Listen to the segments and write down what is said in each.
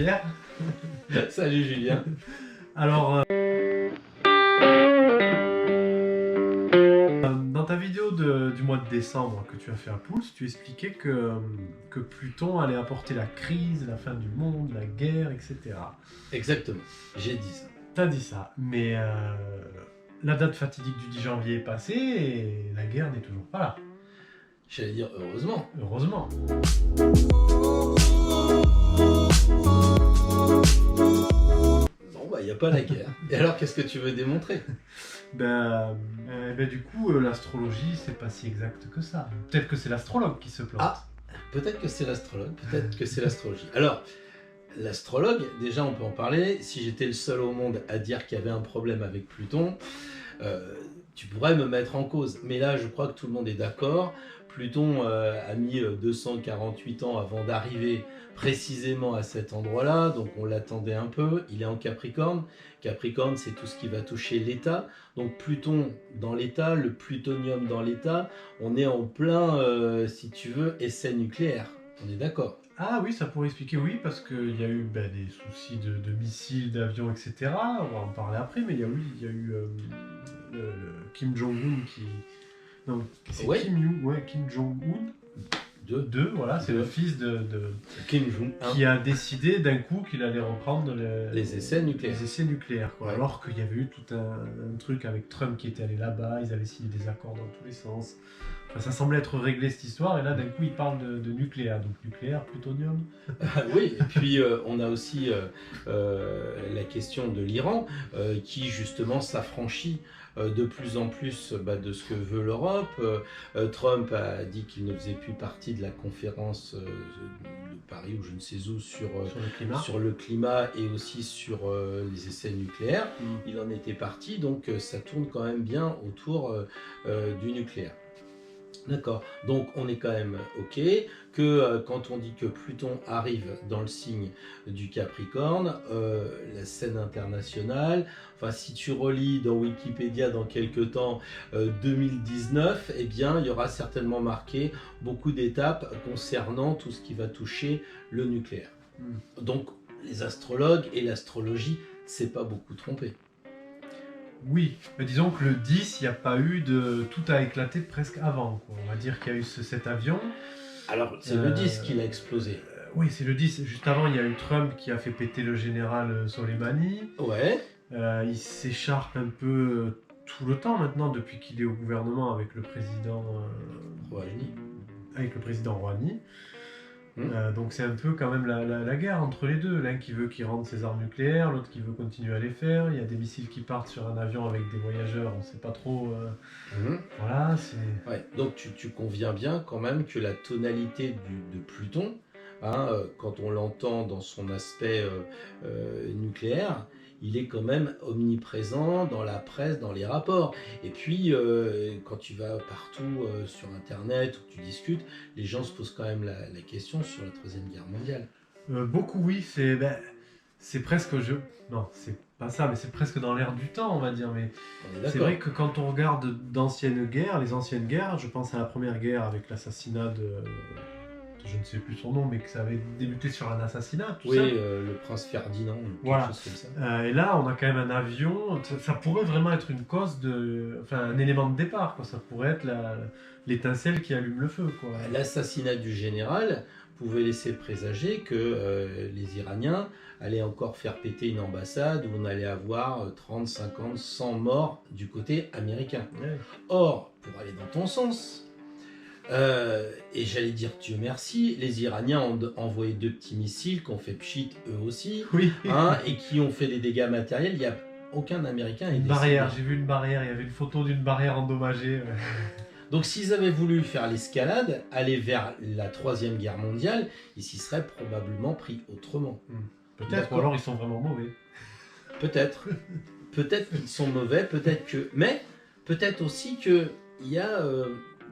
Pierre. Salut Julien. Alors, dans ta vidéo du mois de décembre que tu as fait à Pouls, tu expliquais que Pluton allait apporter la crise, la fin du monde, la guerre, etc. Exactement, j'ai dit ça. T'as dit ça, mais la date fatidique du 10 janvier est passée et la guerre n'est toujours pas là. J'allais dire heureusement. Heureusement. Bon bah il n'y a pas la guerre. Et alors qu'est-ce que tu veux démontrer? Du coup, l'astrologie, c'est pas si exact que ça. Peut-être que c'est l'astrologue qui se plante. Ah, peut-être que c'est l'astrologue, peut-être que c'est l'astrologie. Alors, l'astrologue, déjà on peut en parler. Si j'étais le seul au monde à dire qu'il y avait un problème avec Pluton, tu pourrais me mettre en cause. Mais là, je crois que tout le monde est d'accord. Pluton a mis 248 ans avant d'arriver précisément à cet endroit-là, donc on l'attendait un peu. Il est en Capricorne. Capricorne, c'est tout ce qui va toucher l'État. Donc Pluton dans l'État, le plutonium dans l'État, on est en plein, si tu veux, essai nucléaire. On est d'accord? Ah oui, ça pourrait expliquer, oui, parce qu'il y a eu des soucis de missiles, d'avions, etc. On va en parler après, mais il y a eu le Kim Jong-un qui... Non, c'est Ouais. Kim Jong-un. Deux, voilà, c'est Deux. le fils de Kim Jong-un. qui a décidé d'un coup qu'il allait reprendre Les essais nucléaires. les essais nucléaires. Quoi. Ouais. Alors qu'il y avait eu tout un truc avec Trump qui était allé là-bas, ils avaient signé des accords dans tous les sens. Enfin, ça semblait être réglé cette histoire, et là d'un coup ils parlent de nucléaire. Donc nucléaire, plutonium. Oui, et puis on a aussi la question de l'Iran qui justement s'affranchit de plus en plus de ce que veut l'Europe. Trump a dit qu'il ne faisait plus partie de la conférence de Paris ou je ne sais où Sur le climat. sur le climat et aussi sur les essais nucléaires. Il en était parti, donc ça tourne quand même bien autour du nucléaire. D'accord, donc on est quand même ok, que quand on dit que Pluton arrive dans le signe du Capricorne, la scène internationale, enfin si tu relis dans Wikipédia dans quelques temps 2019, eh bien il y aura certainement marqué beaucoup d'étapes concernant tout ce qui va toucher le nucléaire. Donc les astrologues et l'astrologie, c'est pas beaucoup trompé. Oui, mais disons que le 10, il n'y a pas eu de... Tout a éclaté presque avant. Quoi. On va dire qu'il y a eu cet avion. Alors c'est le 10 qui l'a explosé. Oui, c'est le 10. Juste avant, il y a eu Trump qui a fait péter le général Soleimani. Ouais. Il s'écharpe un peu tout le temps maintenant, depuis qu'il est au gouvernement avec le président Rouhani. Donc c'est un peu quand même la guerre entre les deux. L'un qui veut qu'ils rendent ses armes nucléaires, l'autre qui veut continuer à les faire. Il y a des missiles qui partent sur un avion avec des voyageurs, on ne sait pas trop. Voilà, c'est... Ouais, donc tu conviens bien quand même que la tonalité de Pluton, quand on l'entend dans son aspect nucléaire, il est quand même omniprésent dans la presse, dans les rapports. Et puis, quand tu vas partout sur Internet ou que tu discutes, les gens se posent quand même la question sur la Troisième Guerre mondiale. Beaucoup, oui, c'est presque... Non, c'est pas ça, mais c'est presque dans l'air du temps, on va dire. Mais c'est vrai que quand on regarde d'anciennes guerres, les anciennes guerres, je pense à la première guerre avec l'assassinat de... Je ne sais plus son nom, mais que ça avait débuté sur un assassinat, tout ça. Oui, le prince Ferdinand, voilà. Quelque chose comme ça. Et là, on a quand même un avion. Ça pourrait vraiment être une cause un élément de départ, quoi. Ça pourrait être l'étincelle qui allume le feu, quoi. L'assassinat du général pouvait laisser présager que les Iraniens allaient encore faire péter une ambassade où on allait avoir 30, 50, 100 morts du côté américain. Ouais. Or, pour aller dans ton sens, et j'allais dire Dieu merci, les Iraniens ont envoyé 2 petits missiles qui ont fait pchit eux aussi, oui. Et qui ont fait des dégâts matériels. Il n'y a aucun Américain est une décédé. Barrière, j'ai vu une barrière, il y avait une photo d'une barrière endommagée. Ouais. Donc s'ils avaient voulu faire l'escalade, aller vers la Troisième Guerre mondiale, ils s'y seraient probablement pris autrement. Peut-être, ou alors ils sont vraiment mauvais. Peut-être. Peut-être qu'ils sont mauvais, peut-être que... Mais peut-être aussi qu'il y a...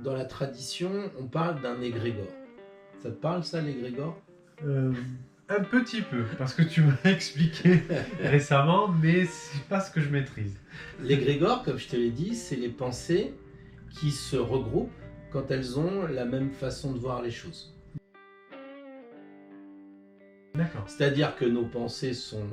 dans la tradition, on parle d'un égrégore. Ça te parle ça, l'égrégore? Un petit peu, parce que tu m'as expliqué récemment, mais c'est pas ce que je maîtrise. L'égrégore, comme je te l'ai dit, c'est les pensées qui se regroupent quand elles ont la même façon de voir les choses. D'accord. C'est-à-dire que nos pensées sont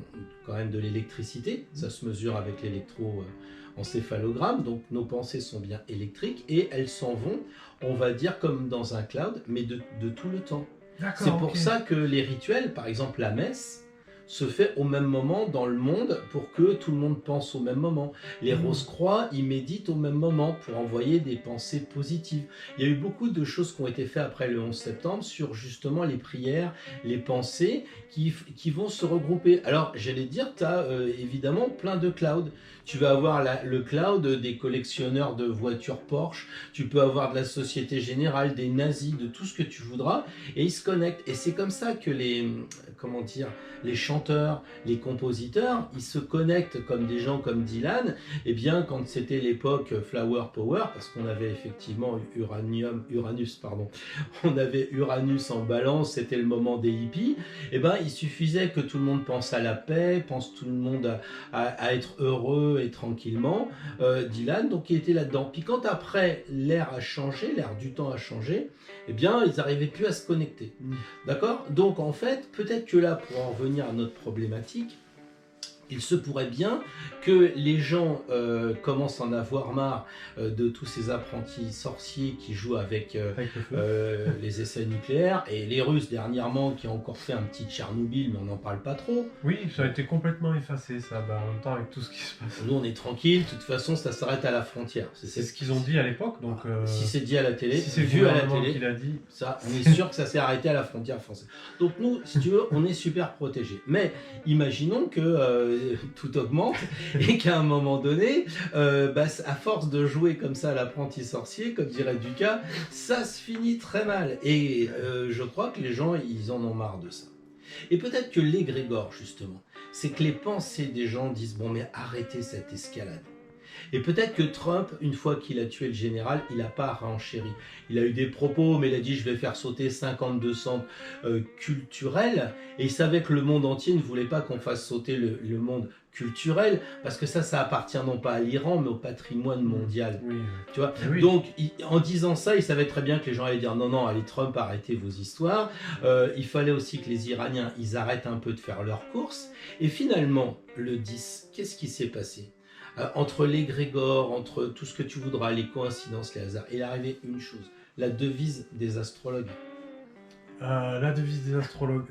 quand même de l'électricité, ça se mesure avec l'électroencéphalogramme, donc nos pensées sont bien électriques et elles s'en vont, on va dire comme dans un cloud, mais de tout le temps. C'est pour ça que les rituels, par exemple la messe, se fait au même moment dans le monde pour que tout le monde pense au même moment. Les Rose-Croix, ils méditent au même moment pour envoyer des pensées positives. Il y a eu beaucoup de choses qui ont été faites après le 11 septembre sur justement les prières, les pensées qui vont se regrouper. Alors, j'allais dire, tu as évidemment plein de clouds. Tu vas avoir le cloud des collectionneurs de voitures Porsche, tu peux avoir de la Société Générale, des nazis, de tout ce que tu voudras, et ils se connectent. Et c'est comme ça que les chanteurs, les compositeurs, ils se connectent comme des gens comme Dylan. Et bien, quand c'était l'époque Flower Power, parce qu'on avait effectivement on avait Uranus en balance, c'était le moment des hippies, et ben il suffisait que tout le monde pense à la paix, pense tout le monde à être heureux et tranquillement. Dylan, donc il était là-dedans. Puis quand après l'ère a changé, l'ère du temps a changé, eh bien ils n'arrivaient plus à se connecter. D'accord ? Donc en fait, peut-être que là, pour en revenir à notre problématique, il se pourrait bien que les gens commencent à en avoir marre de tous ces apprentis sorciers qui jouent avec les essais nucléaires, et les Russes dernièrement qui ont encore fait un petit Tchernobyl, mais on n'en parle pas trop. Oui, ça a été complètement effacé ça, en même temps avec tout ce qui se passe. Nous on est tranquille, de toute façon ça s'arrête à la frontière. C'est ce qu'ils ont dit à l'époque, donc... Si c'est dit à la télé, si c'est vu à la télé, qu'il a dit... ça, on est sûr que ça s'est arrêté à la frontière française. Donc nous, si tu veux, on est super protégés. Mais imaginons que tout augmente et qu'à un moment donné, à force de jouer comme ça à l'apprenti sorcier, comme dirait Dukas, ça se finit très mal. Et je crois que les gens, ils en ont marre de ça. Et peut-être que l'égrégore, justement, c'est que les pensées des gens disent « Bon, mais arrêtez cette escalade ». Et peut-être que Trump, une fois qu'il a tué le général, il n'a pas renchéri. Il a eu des propos, mais il a dit « je vais faire sauter 52 centres culturels ». Et il savait que le monde entier ne voulait pas qu'on fasse sauter le monde culturel, parce que ça appartient non pas à l'Iran, mais au patrimoine mondial. Oui. Tu vois Oui. Donc, en disant ça, il savait très bien que les gens allaient dire « non, non, allez Trump, arrêtez vos histoires ». Il fallait aussi que les Iraniens, ils arrêtent un peu de faire leurs courses. Et finalement, le 10, qu'est-ce qui s'est passé ? Entre l'égrégore, entre tout ce que tu voudras, les coïncidences, les hasards, il est arrivé une chose, la devise des astrologues. La devise des astrologues,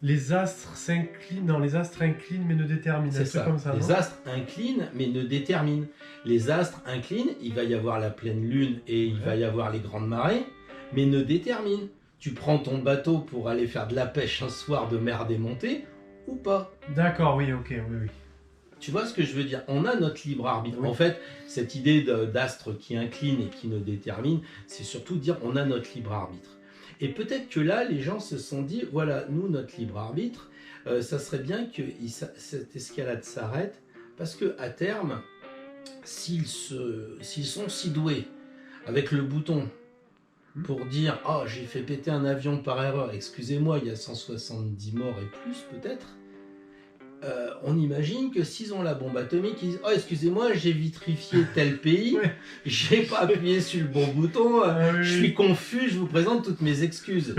les astres s'inclinent, non, les astres inclinent mais ne déterminent. C'est ça, comme ça, les non ? astres inclinent mais ne déterminent. Les astres inclinent, il va y avoir la pleine lune et il va y avoir les grandes marées, mais ne déterminent. Tu prends ton bateau pour aller faire de la pêche un soir de mer démontée ou pas. D'accord, oui, ok, oui. Tu vois ce que je veux dire ? On a notre libre arbitre. Oui. En fait, cette idée d'astre qui incline et qui ne détermine, c'est surtout dire on a notre libre arbitre. Et peut-être que là, les gens se sont dit, voilà, nous, notre libre arbitre, ça serait bien que cette escalade s'arrête, parce qu'à terme, s'ils sont si doués avec le bouton pour dire « Oh, j'ai fait péter un avion par erreur, excusez-moi, il y a 170 morts et plus peut-être », on imagine que s'ils ont la bombe atomique, ils disent « Oh, excusez-moi, j'ai vitrifié tel pays, j'ai pas appuyé sur le bon bouton, je suis confus, je vous présente toutes mes excuses. »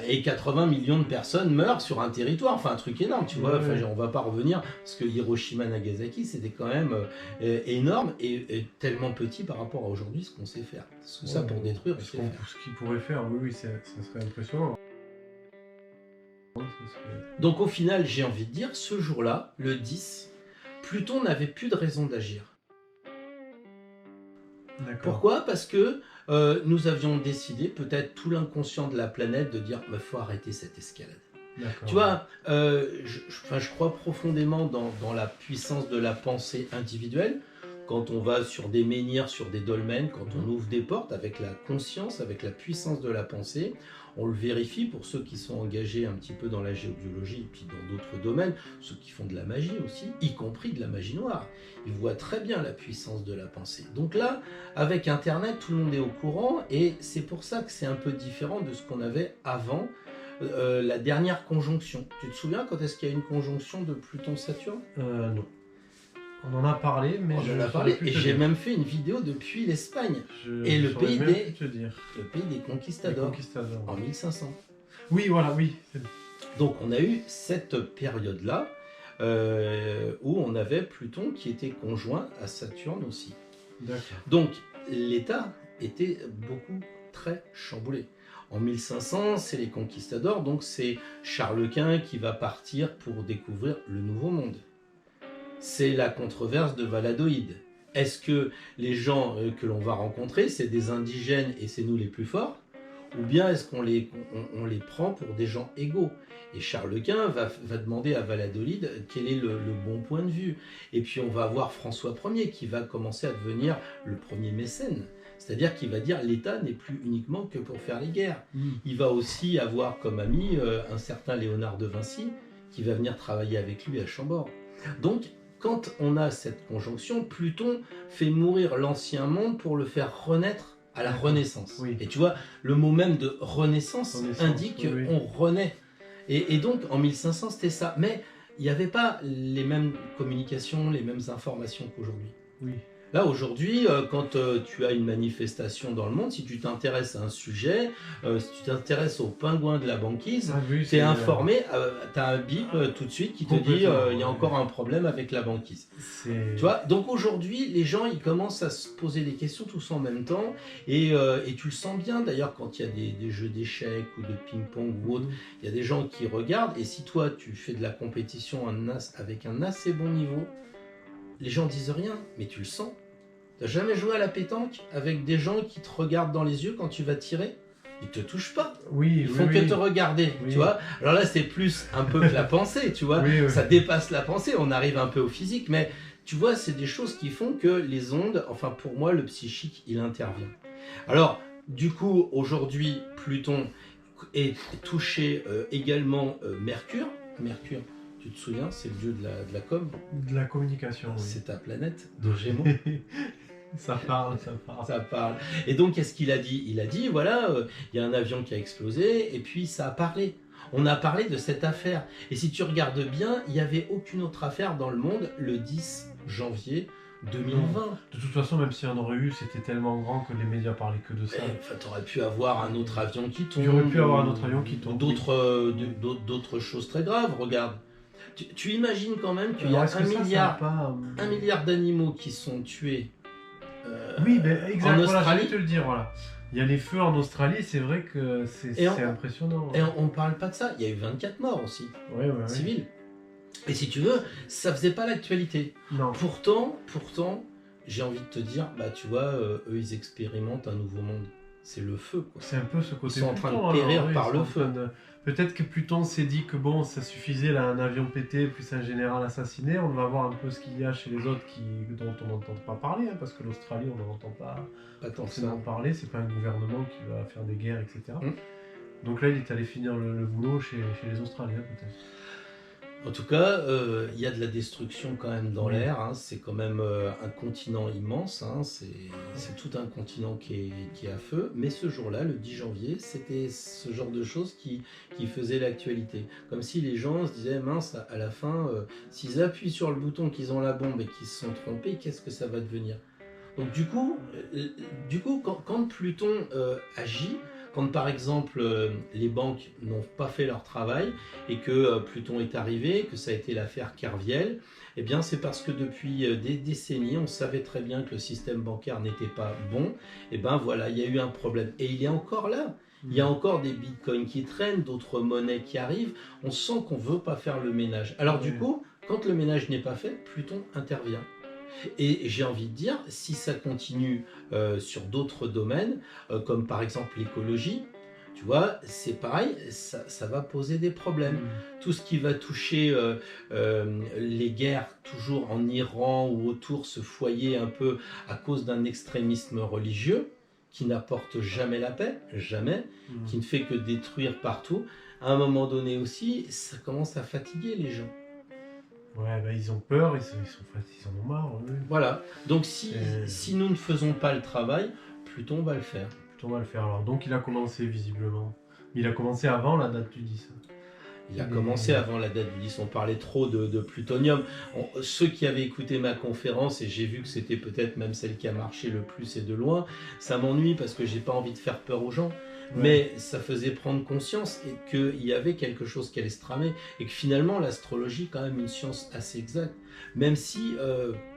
Et 80 millions de personnes meurent sur un territoire, enfin un truc énorme, tu vois. Enfin, on va pas revenir, parce que Hiroshima, Nagasaki, c'était quand même énorme et tellement petit par rapport à aujourd'hui, ce qu'on sait faire. Tout ça pour détruire, ce qu'ils pourraient faire, oui, ça serait impressionnant. Donc au final, j'ai envie de dire, ce jour-là, le 10, Pluton n'avait plus de raison d'agir. Pourquoi ? Parce que nous avions décidé, peut-être tout l'inconscient de la planète, de dire « faut arrêter cette escalade ». Tu vois, je crois profondément dans la puissance de la pensée individuelle. Quand on va sur des menhirs, sur des dolmens, quand on ouvre des portes avec la conscience, avec la puissance de la pensée, on le vérifie pour ceux qui sont engagés un petit peu dans la géobiologie et puis dans d'autres domaines, ceux qui font de la magie aussi, y compris de la magie noire. Ils voient très bien la puissance de la pensée. Donc là, avec Internet, tout le monde est au courant et c'est pour ça que c'est un peu différent de ce qu'on avait avant la dernière conjonction. Tu te souviens quand est-ce qu'il y a une conjonction de Pluton-Saturne ? Non. On en a parlé, mais et j'ai même fait une vidéo depuis l'Espagne et le pays des conquistadors en 1500. Oui, voilà, oui. Donc on a eu cette période-là où on avait Pluton qui était conjoint à Saturne aussi. Donc l'État était très chamboulé. En 1500, c'est les conquistadors, donc c'est Charles Quint qui va partir pour découvrir le Nouveau Monde. C'est la controverse de Valladolid. Est-ce que les gens que l'on va rencontrer, c'est des indigènes et c'est nous les plus forts? Ou bien est-ce qu'on les prend pour des gens égaux? Et Charles Quint va demander à Valladolid quel est le bon point de vue. Et puis on va avoir François Ier qui va commencer à devenir le premier mécène. C'est-à-dire qu'il va dire l'État n'est plus uniquement que pour faire les guerres. Il va aussi avoir comme ami un certain Léonard de Vinci qui va venir travailler avec lui à Chambord. Donc quand on a cette conjonction, Pluton fait mourir l'ancien monde pour le faire renaître à la Renaissance. Oui. Et tu vois, le mot même de Renaissance indique qu'on renaît. Et donc en 1500 c'était ça. Mais il n'y avait pas les mêmes communications, les mêmes informations qu'aujourd'hui. Oui. Là, aujourd'hui, quand tu as une manifestation dans le monde, si tu t'intéresses à un sujet, si tu t'intéresses aux pingouins de la banquise, tu es informé, tu as un bip tout de suite qui te dit il y a encore un problème avec la banquise. Tu vois, donc aujourd'hui, les gens ils commencent à se poser des questions tous en même temps et tu le sens bien d'ailleurs quand il y a des jeux d'échecs ou de ping-pong ou autre, il y a des gens qui regardent et si toi tu fais de la compétition avec un assez bon niveau, les gens disent rien, mais tu le sens. T'as jamais joué à la pétanque avec des gens qui te regardent dans les yeux quand tu vas tirer? Ils te touchent pas. Ils font que te regarder, tu vois. Alors là, c'est plus un peu que la pensée, tu vois. Ça dépasse la pensée, on arrive un peu au physique, mais tu vois, c'est des choses qui font que les ondes, enfin pour moi, le psychique, il intervient. Alors, du coup, aujourd'hui, Pluton est touché également Mercure. Mercure, tu te souviens, c'est le dieu de la com. De la communication, oui. C'est ta planète de Gémeaux. Ça parle. Ça parle. Et donc, qu'est-ce qu'il a dit? Il a dit, voilà, il y a un avion qui a explosé, et puis ça a parlé. On a parlé de cette affaire. Et si tu regardes bien, il n'y avait aucune autre affaire dans le monde le 10 janvier 2020. De toute façon, même s'il y en aurait eu, c'était tellement grand que les médias parlaient que de ça. Enfin, t'aurais pu avoir un autre avion qui tombe. Tu aurais pu avoir un autre avion qui tombe. D'autres choses très graves, regarde. Tu imagines quand même qu'il y a un milliard d'animaux qui sont tués exactement. en Australie. Voilà, je vais te le dire, voilà. Il y a les feux en Australie, c'est vrai que c'est impressionnant. Et on ne parle pas de ça. Il y a eu 24 morts aussi, civils. Et si tu veux, ça faisait pas l'actualité. Non. Pourtant, j'ai envie de te dire, bah tu vois, eux ils expérimentent un nouveau monde. C'est le feu, quoi. C'est un peu ce côté. Ils sont en train de périr par le feu. Peut-être que Pluton s'est dit que bon, ça suffisait, là, un avion pété, plus un général assassiné. On va voir un peu ce qu'il y a chez les autres dont on n'entend pas parler, hein, parce que l'Australie, on n'en entend pas forcément parler. C'est pas un gouvernement qui va faire des guerres, etc. Donc là, il est allé finir le boulot chez les Australiens, peut-être. En tout cas, il y a de la destruction quand même dans l'air. Hein. C'est quand même un continent immense. Hein. C'est tout un continent qui est à feu. Mais ce jour-là, le 10 janvier, c'était ce genre de choses qui faisait l'actualité. Comme si les gens se disaient, mince, à la fin, s'ils appuient sur le bouton, qu'ils ont la bombe et qu'ils se sont trompés, qu'est-ce que ça va devenir? Donc du coup quand Pluton agit, quand par exemple les banques n'ont pas fait leur travail et que Pluton est arrivé, que ça a été l'affaire Kerviel, eh bien c'est parce que depuis des décennies, on savait très bien que le système bancaire n'était pas bon. Et ben voilà, il y a eu un problème. Et il est encore là. Il y a encore des bitcoins qui traînent, d'autres monnaies qui arrivent. On sent qu'on ne veut pas faire le ménage. Alors du coup, quand le ménage n'est pas fait, Pluton intervient. Et j'ai envie de dire, si ça continue sur d'autres domaines, comme par exemple l'écologie, tu vois, c'est pareil, ça va poser des problèmes. Tout ce qui va toucher les guerres, toujours en Iran ou autour, ce foyer un peu à cause d'un extrémisme religieux, qui n'apporte jamais la paix, jamais, qui ne fait que détruire partout. À un moment donné aussi, ça commence à fatiguer les gens. Ouais, bah ils ont peur, ils en ont marre. Oui. Voilà, donc si nous ne faisons pas le travail, Pluton va le faire. Pluton va le faire, alors donc il a commencé visiblement. Il a commencé avant la date du 10. Il a commencé avant la date du 10, on parlait trop de plutonium. Ceux qui avaient écouté ma conférence, et j'ai vu que c'était peut-être même celle qui a marché le plus et de loin, ça m'ennuie parce que j'ai pas envie de faire peur aux gens. Ouais. Mais ça faisait prendre conscience et qu'il y avait quelque chose qui allait se tramer et que finalement l'astrologie est quand même une science assez exacte. Même si,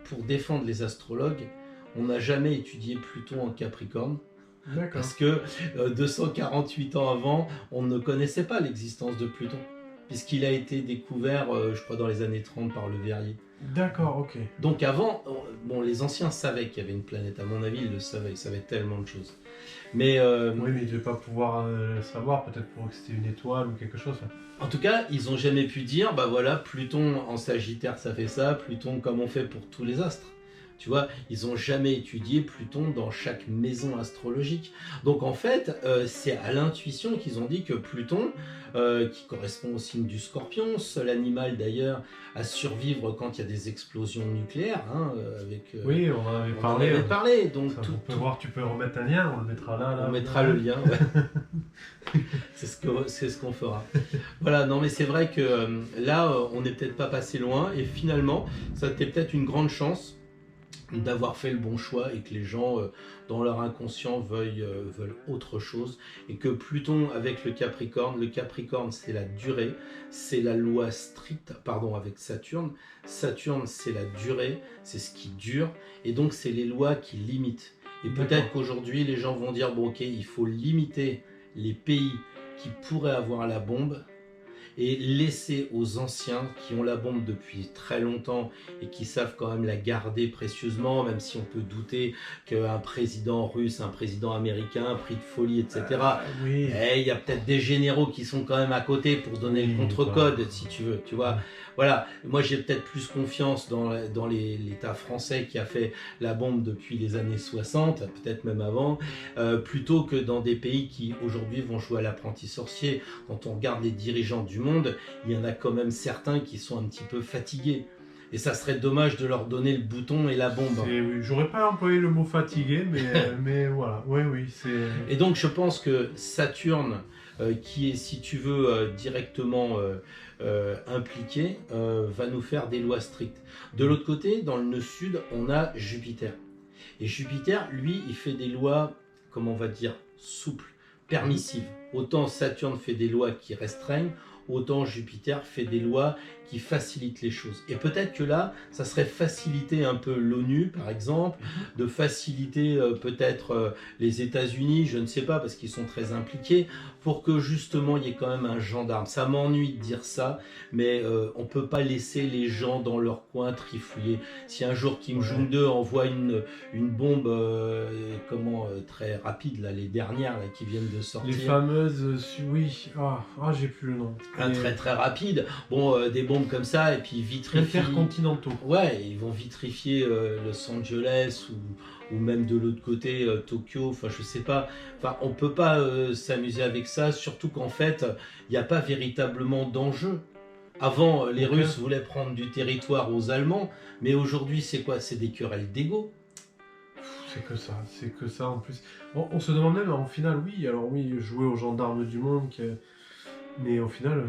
pour défendre les astrologues, on n'a jamais étudié Pluton en Capricorne. Parce que 248 ans avant, on ne connaissait pas l'existence de Pluton. Puisqu'il a été découvert, je crois, dans les années 30 par Le Verrier. D'accord, ok. Donc avant, bon, les anciens savaient qu'il y avait une planète. À mon avis, ils le savaient. Ils savaient tellement de choses. Mais oui, mais ils ne devaient pas pouvoir savoir, peut-être pour que c'était une étoile ou quelque chose. En tout cas, ils n'ont jamais pu dire, bah voilà, Pluton en Sagittaire, ça fait ça. Pluton, comme on fait pour tous les astres. Tu vois, ils n'ont jamais étudié Pluton dans chaque maison astrologique. Donc en fait, c'est à l'intuition qu'ils ont dit que Pluton, qui correspond au signe du Scorpion, seul animal d'ailleurs à survivre quand il y a des explosions nucléaires. Hein, oui, on en avait parlé. Donc ça, voir, tu peux remettre un lien, on le mettra là. On mettra le lien. Ouais. c'est ce qu'on fera. Voilà, non mais c'est vrai que là, on n'est peut-être pas passé loin et finalement, ça a été peut-être une grande chance d'avoir fait le bon choix et que les gens, dans leur inconscient, veulent autre chose. Et que Pluton, avec le Capricorne, c'est la durée, c'est la loi stricte, pardon, avec Saturne, c'est la durée, c'est ce qui dure, et donc c'est les lois qui limitent. Et peut-être qu'aujourd'hui, les gens vont dire, bon ok, il faut limiter les pays qui pourraient avoir la bombe, et laisser aux anciens qui ont la bombe depuis très longtemps et qui savent quand même la garder précieusement, même si on peut douter qu'un président russe, un président américain pris de folie, etc. Oui. Et il y a peut-être des généraux qui sont quand même à côté pour donner le contre-code, si tu veux, tu vois. Voilà, moi j'ai peut-être plus confiance dans l'État français qui a fait la bombe depuis les années 60, peut-être même avant, plutôt que dans des pays qui aujourd'hui vont jouer à l'apprenti sorcier. Quand on regarde les dirigeants du monde, il y en a quand même certains qui sont un petit peu fatigués. Et ça serait dommage de leur donner le bouton et la bombe. Oui, j'aurais pas employé le mot fatigué, mais voilà. Oui, c'est... Et donc je pense que Saturne, qui est, si tu veux, directement impliqué, va nous faire des lois strictes. De l'autre côté, dans le nœud sud, on a Jupiter. Et Jupiter, lui, il fait des lois, comment on va dire, souples, permissives. Autant Saturne fait des lois qui restreignent, autant Jupiter fait des lois qui facilitent les choses. Et peut-être que là, ça serait faciliter un peu l'ONU, par exemple, de faciliter peut-être les États-Unis, je ne sais pas, parce qu'ils sont très impliqués, pour que justement il y ait quand même un gendarme. Ça m'ennuie de dire ça, mais on ne peut pas laisser les gens dans leur coin trifouiller. Si un jour Kim Jong-un envoie une bombe très rapide, là, les dernières là, qui viennent de sortir. Les fameuses, oui, j'ai plus le nom. Très très rapide, bon, des bombes comme ça, et puis vitrifient. Intercontinentaux. Ouais, ils vont vitrifier Los Angeles ou même de l'autre côté Tokyo, enfin je sais pas. Enfin, on peut pas s'amuser avec ça, surtout qu'en fait, il n'y a pas véritablement d'enjeu. Avant, les Russes voulaient prendre du territoire aux Allemands, mais aujourd'hui, c'est quoi? C'est des querelles d'ego. C'est que ça en plus. On se demande même, en finale, oui, jouer aux gendarmes du monde, mais au final,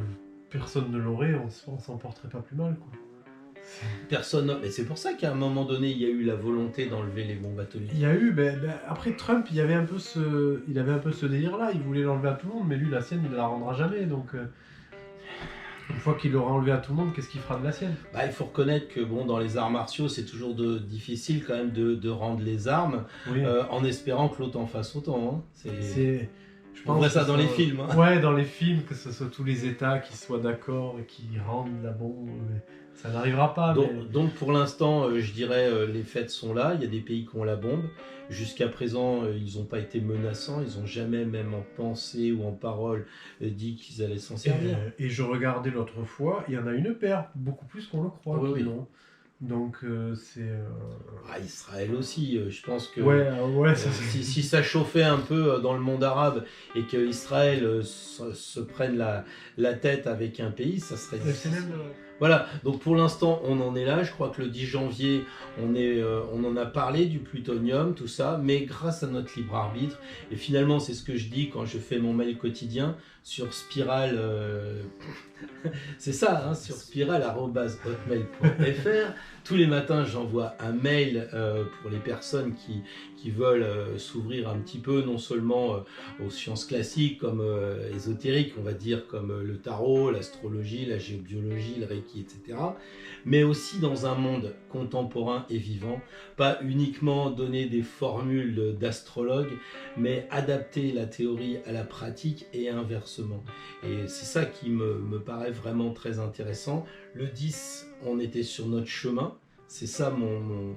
personne ne l'aurait, on s'en porterait pas plus mal, quoi. Personne, mais c'est pour ça qu'à un moment donné, il y a eu la volonté d'enlever les bombes atomiques. Il y a eu, après Trump, il avait un peu ce délire-là, il voulait l'enlever à tout le monde, mais lui, la sienne, il ne la rendra jamais, donc... Une fois qu'il l'aura enlevé à tout le monde, qu'est-ce qu'il fera de la sienne? Il faut reconnaître que dans les arts martiaux, c'est toujours difficile quand même de rendre les armes, en espérant que l'autre en fasse autant. Hein. On voit ça dans les films. Hein. Ouais, dans les films, que ce soit tous les États qui soient d'accord et qui rendent la bombe. Ça n'arrivera pas. Donc pour l'instant, je dirais, les faits sont là. Il y a des pays qui ont la bombe. Jusqu'à présent, ils n'ont pas été menaçants. Ils n'ont jamais, même en pensée ou en parole, dit qu'ils allaient s'en servir. Et je regardais l'autre fois, il y en a une paire, beaucoup plus qu'on le croit. Oui. Non. Donc c'est... Israël aussi, je pense que si ça chauffait un peu dans le monde arabe et qu'Israël se prenne la tête avec un pays, ça serait difficile. Voilà, donc pour l'instant on en est là, je crois que le 10 janvier on en a parlé du plutonium, tout ça, mais grâce à notre libre arbitre, et finalement c'est ce que je dis quand je fais mon mail quotidien sur Spiral, c'est ça, hein, sur spiral@hotmail.fr, tous les matins j'envoie un mail pour les personnes qui veulent s'ouvrir un petit peu, non seulement aux sciences classiques comme ésotériques, on va dire, comme le tarot, l'astrologie, la géobiologie, le reiki, etc. Mais aussi dans un monde contemporain et vivant, pas uniquement donner des formules d'astrologue, mais adapter la théorie à la pratique et inversement. Et c'est ça qui me paraît vraiment très intéressant. Le 10, on était sur notre chemin, c'est ça mon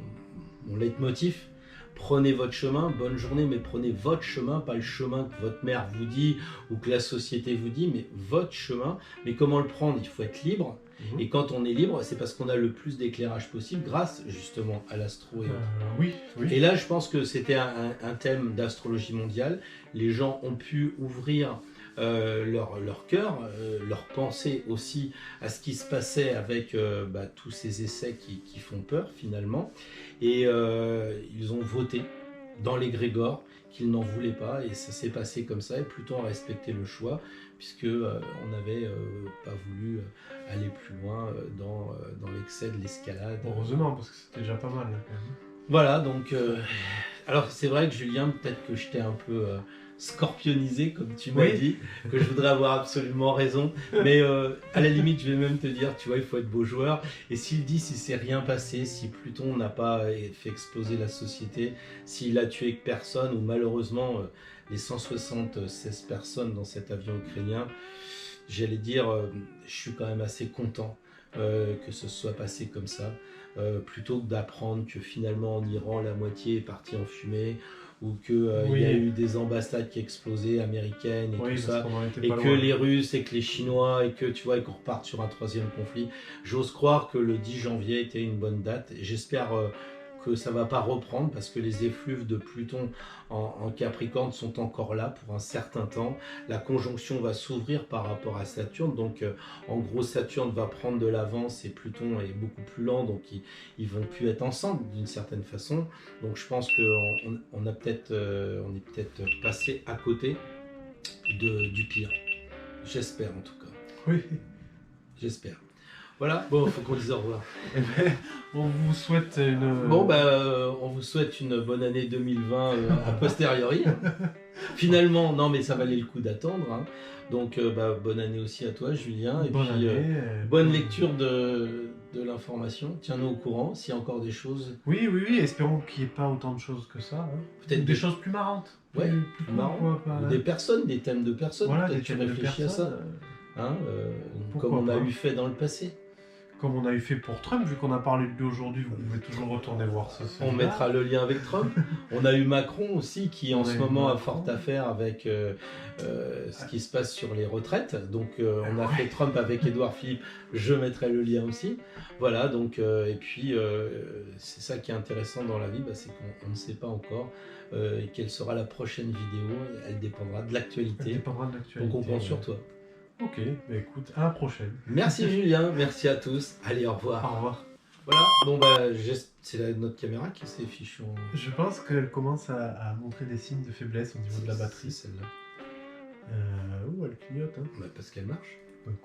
leitmotiv. Prenez votre chemin, bonne journée, mais prenez votre chemin, pas le chemin que votre mère vous dit ou que la société vous dit, mais votre chemin. Mais comment le prendre? Il faut être libre. Et quand on est libre, c'est parce qu'on a le plus d'éclairage possible grâce justement à l'astro. Oui. Et là, je pense que c'était un thème d'astrologie mondiale. Les gens ont pu ouvrir leur cœur, leur pensée aussi à ce qui se passait avec tous ces essais qui font peur finalement. Et ils ont voté dans l'égrégore qu'ils n'en voulaient pas, et ça s'est passé comme ça, et Pluton a respecté le choix, puisque on n'avait pas voulu aller plus loin dans l'excès de l'escalade. Heureusement, parce que c'était déjà pas mal là, quand même. Voilà, donc alors c'est vrai que Julien, peut-être que je t'ai un peu scorpionisé, comme tu m'as dit, que je voudrais avoir absolument raison, mais à la limite je vais même te dire, tu vois, il faut être beau joueur, et s'il dit, si c'est rien passé, si Pluton n'a pas fait exploser la société, s'il a tué que personne, ou malheureusement les 176 personnes dans cet avion ukrainien, j'allais dire, je suis quand même assez content que ce soit passé comme ça, plutôt que d'apprendre que finalement en Iran la moitié est partie en fumée, ou qu'il y a eu des ambassades qui explosaient, américaines et tout ça, et que les Russes et que les Chinois, et que tu vois, qu'on reparte sur un troisième conflit. J'ose croire que le 10 janvier était une bonne date, et j'espère que ça va pas reprendre, parce que les effluves de Pluton en Capricorne sont encore là pour un certain temps. La conjonction va s'ouvrir par rapport à Saturne, donc en gros Saturne va prendre de l'avance et Pluton est beaucoup plus lent, donc ils vont plus être ensemble d'une certaine façon. Donc je pense qu'on est peut-être passé à côté du pire. J'espère en tout cas. Oui. J'espère. Voilà, bon, il faut qu'on dise au revoir. On vous souhaite on vous souhaite une bonne année 2020 a posteriori. Finalement, non, mais ça valait le coup d'attendre. Hein. Donc, bonne année aussi à toi, Julien. Et bonne puis, année, bonne lecture de l'information. Tiens-nous au courant s'il y a encore des choses. Oui, espérons qu'il n'y ait pas autant de choses que ça. Hein. Peut-être des choses plus marrantes. Ouais, plus marrant. Des personnes, des thèmes de personnes. Voilà, peut-être que tu réfléchis à ça. Comme on a eu fait dans le passé. Comme on a eu fait pour Trump, vu qu'on a parlé de lui aujourd'hui, vous pouvez toujours retourner voir ça. On mettra le lien avec Trump. On a eu Macron aussi, qui en ce moment a fort à faire avec ce qui se passe sur les retraites. Donc on a fait Trump avec Édouard Philippe, je mettrai le lien aussi. Voilà, donc, et puis c'est ça qui est intéressant dans la vie, c'est qu'on ne sait pas encore quelle sera la prochaine vidéo. Elle dépendra de l'actualité. Donc on compte sur toi. Ok, écoute, à la prochaine. Merci Julien, merci à tous. Allez, au revoir. Au revoir. Voilà, c'est notre caméra qui s'est fichue. Je pense qu'elle commence à montrer des signes de faiblesse au niveau de la batterie. C'est celle-là. Elle clignote. Hein. Parce qu'elle marche. Écoute,